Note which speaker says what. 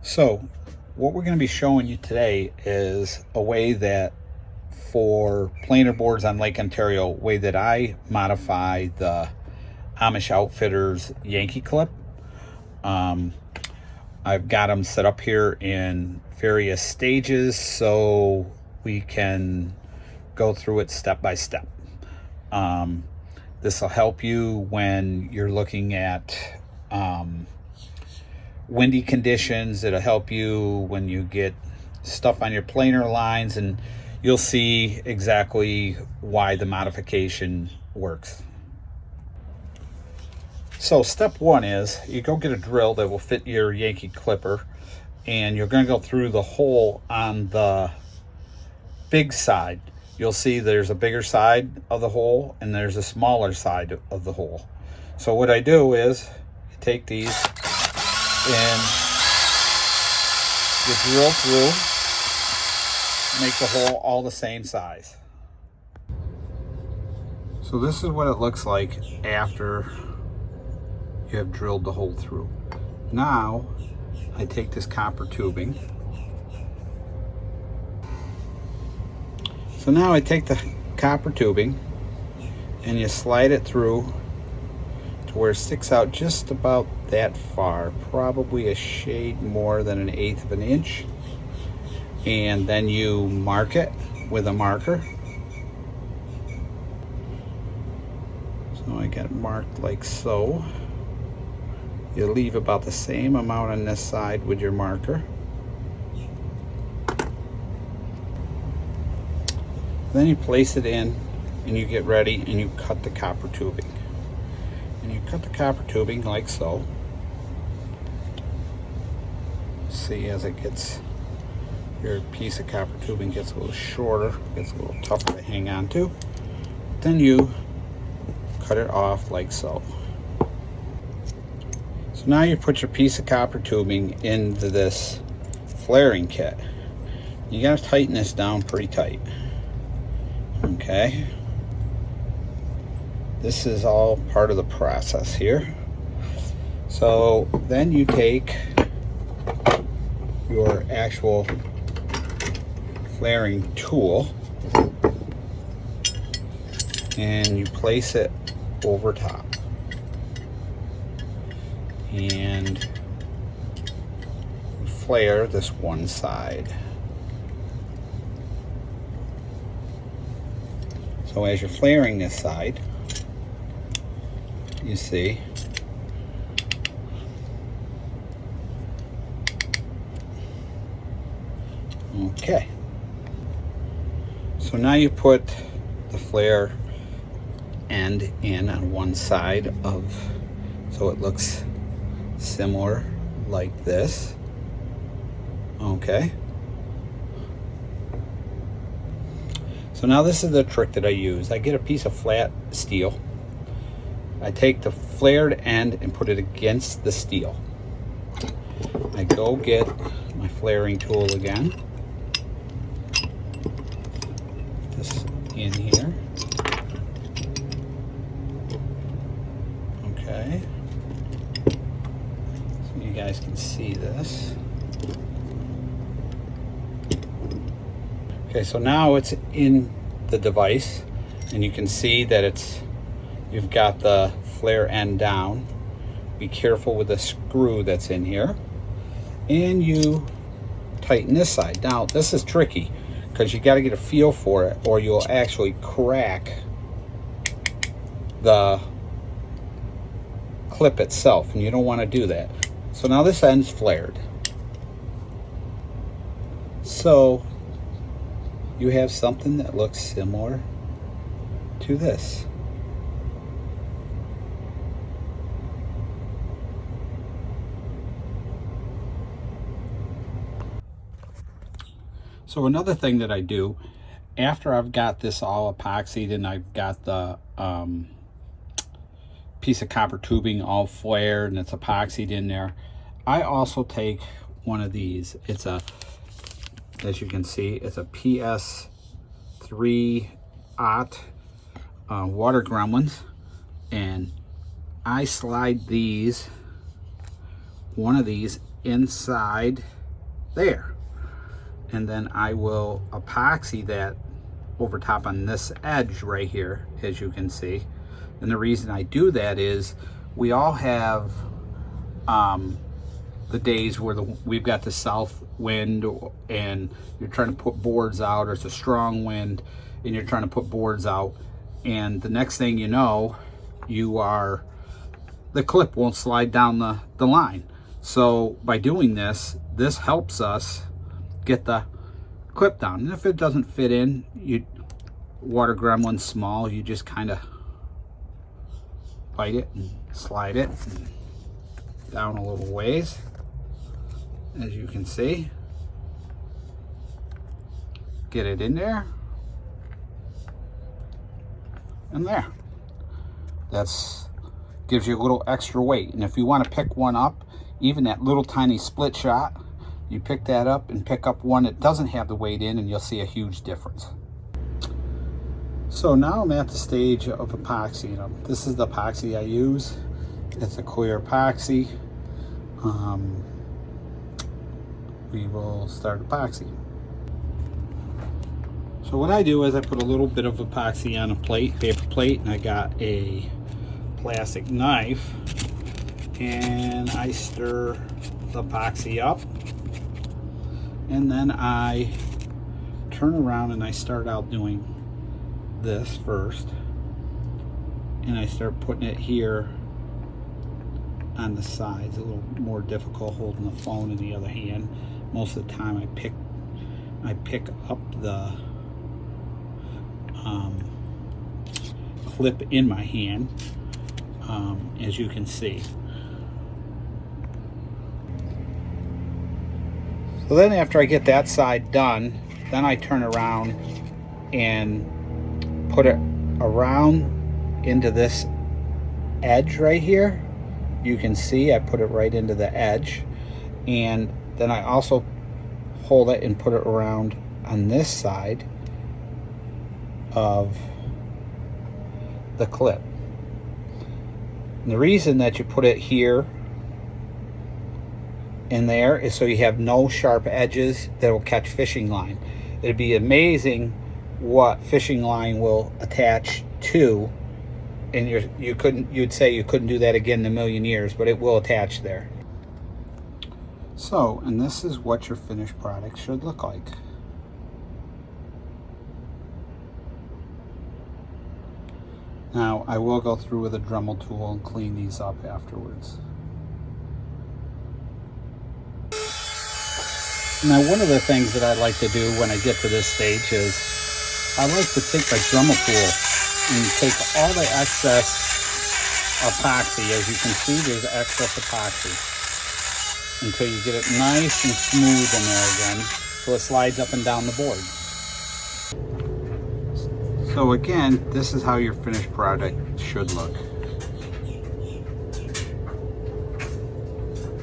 Speaker 1: So what we're going to be showing you today is a way that for planer boards on Lake Ontario, way that I modify the Amish Outfitters Yankee clip. I've got them set up here in various stages so we can go through it step by step. This will help you when you're looking at windy conditions. It'll help you when you get stuff on your planer lines, and you'll see exactly why the modification works. So step one is you go get a drill that will fit your Yankee clipper, and you're going to go through the hole on the big side. You'll see there's a bigger side of the hole and there's a smaller side of the hole. So what I do is you take these and you drill through, make the hole all the same size. So this is what it looks like after you have drilled the hole through. Now I take this copper tubing. So now I take the copper tubing and you slide it through to where it sticks out just about that far, probably a shade more than 1/8 of an inch. And then you mark it with a marker. So I got it marked like so. You leave about the same amount on this side with your marker. Then you place it in and you get ready and you cut the copper tubing. And you cut the copper tubing like so. See, as it gets, your piece of copper tubing gets a little shorter, gets a little tougher to hang on to. Then you cut it off like so. So now you put your piece of copper tubing into this flaring kit. You gotta tighten this down pretty tight. Okay, this is all part of the process here. So then you take your actual flaring tool and you place it over top, and flare this one side. So as you're flaring this side, you see okay. So now you put the flare end in on one side of, so it looks similar like this. Okay. So now this is the trick that I use. I get a piece of flat steel. I take the flared end and put it against the steel. I go get my flaring tool again. Put this in here. Okay. So you guys can see this. Okay, so now it's in the device and you can see that you've got the flare end down. Be careful with the screw that's in here. And you tighten this side. Now this is tricky because you got to get a feel for it or you'll actually crack the clip itself, and you don't want to do that. So now this end's flared. So you have something that looks similar to this. So another thing that I do, after I've got this all epoxied and I've got the piece of copper tubing all flared and it's epoxied in there, I also take one of these. It's a, as you can see, it's a PS3 water gremlins, and I slide these one of these inside there, and then I will epoxy that over top on this edge right here, as you can see. And the reason I do that is we all have the days where we've got the south wind and you're trying to put boards out, or it's a strong wind and you're trying to put boards out, and the next thing you know, the clip won't slide down the line. So by doing this helps us get the clip down. And if it doesn't fit in, water gremlin's small, you just kind of bite it and slide it down a little ways, as you can see. Get it in there, and there. That's gives you a little extra weight. And if you want to pick one up, even that little tiny split shot, you pick that up and pick up one that doesn't have the weight in, and you'll see a huge difference. So now I'm at the stage of epoxying them. This is the epoxy I use. It's a clear epoxy. We will start epoxying. So what I do is I put a little bit of epoxy on a paper plate, and I got a plastic knife, and I stir the epoxy up, and then I turn around and I start out doing this first, and I start putting it here on the sides. A little more difficult holding the phone in the other hand. Most of the time I pick up the clip in my hand, as you can see. So then after I get that side done, then I turn around and put it around into this edge right here. You can see I put it right into the edge, and then I also hold it and put it around on this side of the clip. And the reason that you put it here and there is so you have no sharp edges that will catch fishing line. It'd be amazing what fishing line will attach to, and you'd say you couldn't do that again in a million years, but it will attach there. So, and this is what your finished product should look like. Now, I will go through with a Dremel tool and clean these up afterwards. Now, one of the things that I like to do when I get to this stage is I like to take my Dremel tool and take all the excess epoxy. As you can see, there's excess epoxy, until you get it nice and smooth in there again, so it slides up and down the board. So again, this is how your finished product should look.